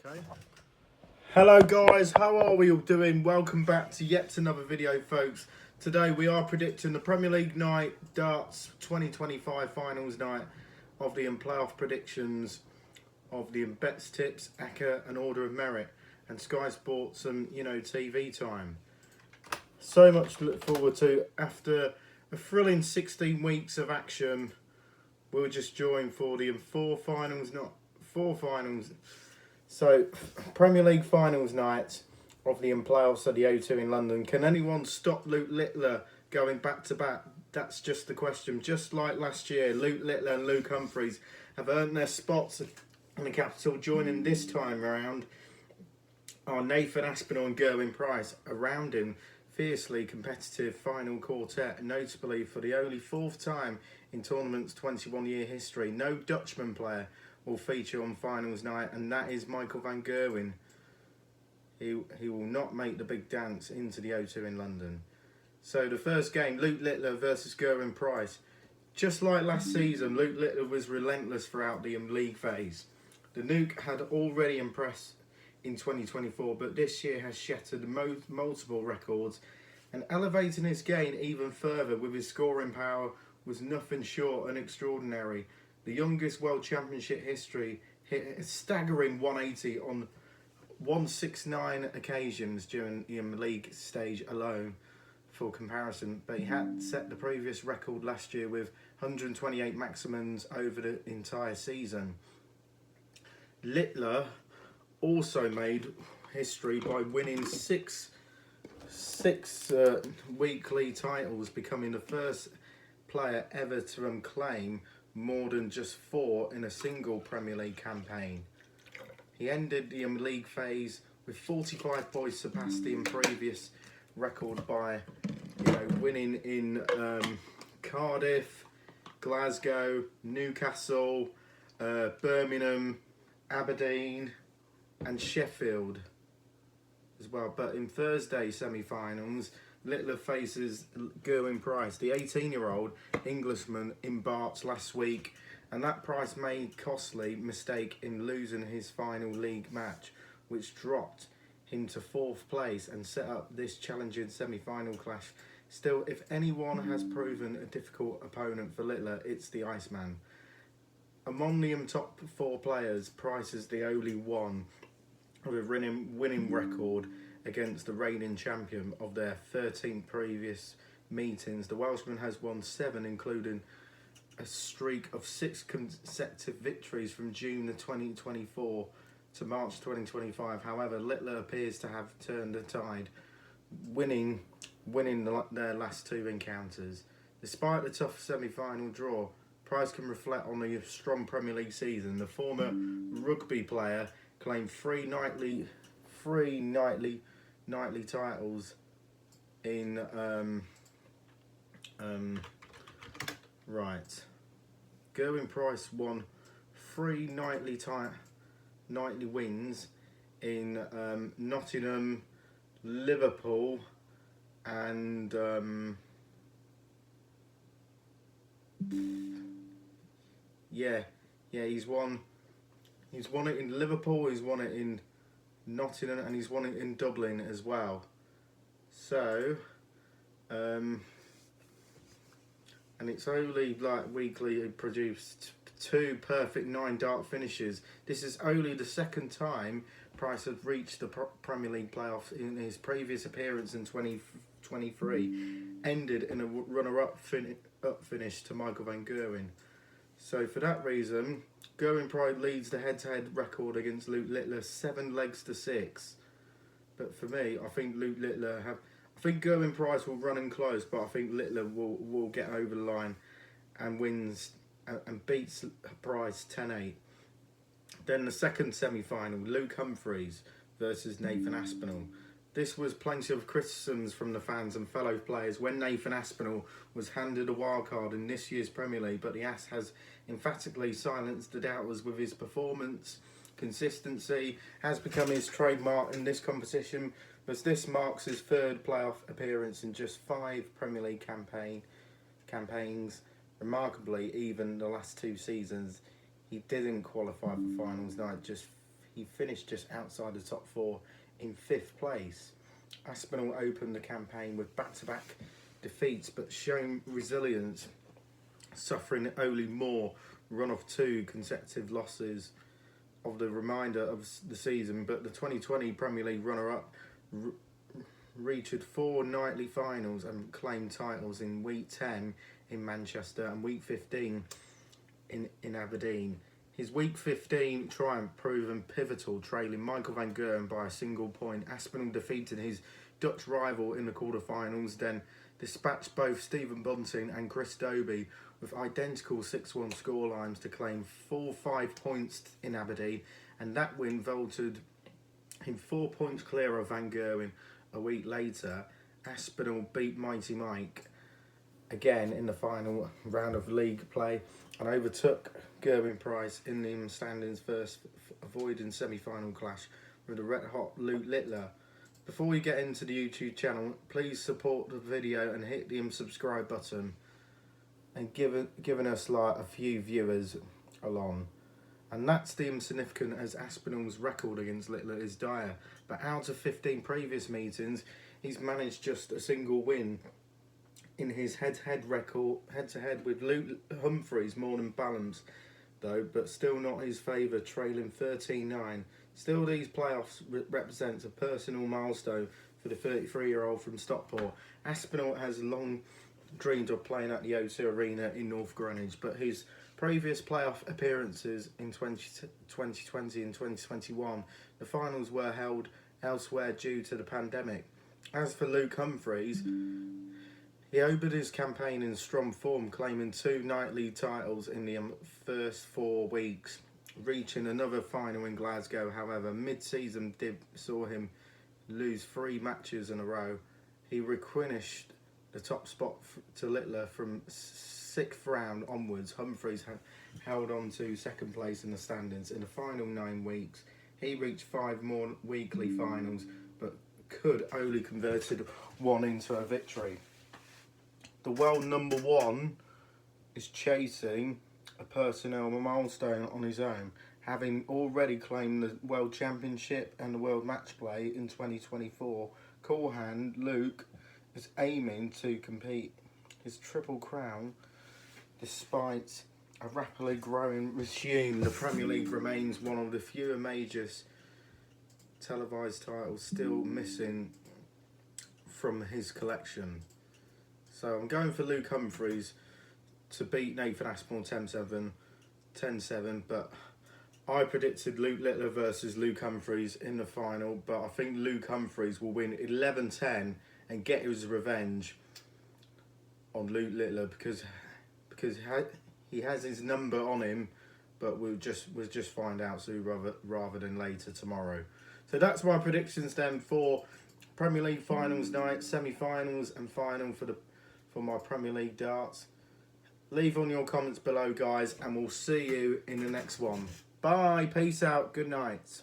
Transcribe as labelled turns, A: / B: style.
A: Okay. Hello guys, how are we all doing? Welcome back to yet another video, folks. Today we are predicting the Premier League night darts 2025 finals night of the playoff predictions of the Bets Tips, ACCA and Order of Merit, and Sky Sports some TV time. So much to look forward to after a thrilling 16 weeks of action. We'll just join for the four finals. So, Premier League finals night of the playoffs at the O2 in London. Can anyone stop Luke Littler going back to back? That's just the question. Just like last year, Luke Littler and Luke Humphries have earned their spots in the capital. Joining this time around are Nathan Aspinall and Gerwyn Price, a rounding, fiercely competitive final quartet, notably for the only fourth time in tournament's 21-year history. No Dutchman player will feature on finals night, and that is Michael van Gerwen. He will not make the big dance into the O2 in London. So the first game, Luke Littler versus Gerwyn Price. Just like last season, Luke Littler was relentless throughout the league phase. The Nuke had already impressed in 2024, but this year has shattered multiple records, and elevating his game even further with his scoring power was nothing short and extraordinary. The youngest World Championship history hit a staggering 180 on 169 occasions during the league stage alone, for comparison. But he had set the previous record last year with 128 maximums over the entire season. Littler also made history by winning six weekly titles, becoming the first player ever to claim more than just 4 in a single Premier League campaign. He ended the league phase with 45 points, surpassed the previous record by winning in Cardiff, Glasgow, Newcastle, Birmingham, Aberdeen and Sheffield as well. But in Thursday's semi-finals, Littler faces Gerwyn Price, the 18-year-old Englishman in Barts last week, and that Price made a costly mistake in losing his final league match, which dropped him to 4th place and set up this challenging semi-final clash. Still, if anyone has proven a difficult opponent for Littler, it's the Iceman. Among the top 4 players, Price is the only one with a winning record against the reigning champion of their 13 previous meetings. The Welshman has won 7, including a streak of 6 consecutive victories from June 2024 to March 2025. However, Littler appears to have turned the tide, winning their last 2 encounters. Despite the tough semi-final draw, Price can reflect on the strong Premier League season. The former rugby player claimed 3 nightly titles in right. Gerwyn Price won 3 nightly wins in Nottingham, Liverpool, and he's won it in Liverpool, he's won it in Nottingham, and he's won it in Dublin as well. So and it's only weekly produced 2 perfect 9 dart finishes. This is only the second time Price had reached the Premier League playoffs. In his previous appearance in 2023 ended in a runner-up finish to Michael van Gerwen. So for that reason, Gerwyn Price leads the head-to-head record against Luke Littler 7 legs to 6. But for me, I think I think Gerwyn Price will run in close, but I think Littler will get over the line and wins and beats Price 10-8. Then the second semi-final, Luke Humphries versus Nathan Aspinall. This was plenty of criticisms from the fans and fellow players when Nathan Aspinall was handed a wildcard in this year's Premier League, but the Ass has emphatically silenced the doubters with his performance. Consistency has become his trademark in this competition, as this marks his 3rd playoff appearance in just 5 Premier League campaigns. Remarkably, even the last 2 seasons, he didn't qualify for finals night. he finished just outside the top 4 in 5th place. Aspinall opened the campaign with back-to-back defeats, but showing resilience, suffering Ollie Moore run off 2 consecutive losses of the remainder of the season. But the 2020 Premier League runner-up reached 4 nightly finals and claimed titles in week 10 in Manchester and week 15 in Aberdeen. His week 15 triumph proven pivotal, trailing Michael van Gerwen by a single point. Aspinall defeated his Dutch rival in the quarterfinals, then dispatched both Stephen Bunting and Chris Dobie with identical 6-1 scorelines to claim full 5 points in Aberdeen, and that win vaulted him 4 points clear of Van Gerwen. A week later, Aspinall beat Mighty Mike again in the final round of league play and overtook Gerwyn Price in the standings first, avoiding semi-final clash with the red-hot Luke Littler. Before we get into the YouTube channel, please support the video and hit the subscribe button and giving us like a few viewers along. And that's the insignificant, as Aspinall's record against Littler is dire. But out of 15 previous meetings, he's managed just a single win. In his head-to-head with Luke Humphreys, more than balanced though, but still not his favour, trailing 13-9. Still, these playoffs represent a personal milestone for the 33-year-old from Stockport. Aspinall has long dreamed of playing at the O2 Arena in North Greenwich, but his previous playoff appearances in 2020 and 2021, the finals were held elsewhere due to the pandemic. As for Luke Humphreys, he opened his campaign in strong form, claiming 2 nightly titles in the first 4 weeks, reaching another final in Glasgow. However, mid-season dip saw him lose 3 matches in a row. He relinquished the top spot to Littler from 6th round onwards. Humphreys held on to 2nd place in the standings. In the final 9 weeks, he reached 5 more weekly finals, but could only converted 1 into a victory. The world number 1 is chasing a personal milestone on his own, having already claimed the World Championship and the World Match Play in 2024. Cool hand Luke is aiming to compete his Triple Crown. Despite a rapidly growing regime, the Premier League remains one of the fewer major televised titles still missing from his collection. So I'm going for Luke Humphreys to beat Nathan Aspinall 10-7, but I predicted Luke Littler versus Luke Humphreys in the final, but I think Luke Humphreys will win 11-10 and get his revenge on Luke Littler because he has his number on him, but we'll just find out soon rather than later tomorrow. So that's my predictions then for Premier League finals night, semi-finals and final for my Premier League darts. Leave on your comments below, guys, and we'll see you in the next one. Bye, peace out, good night.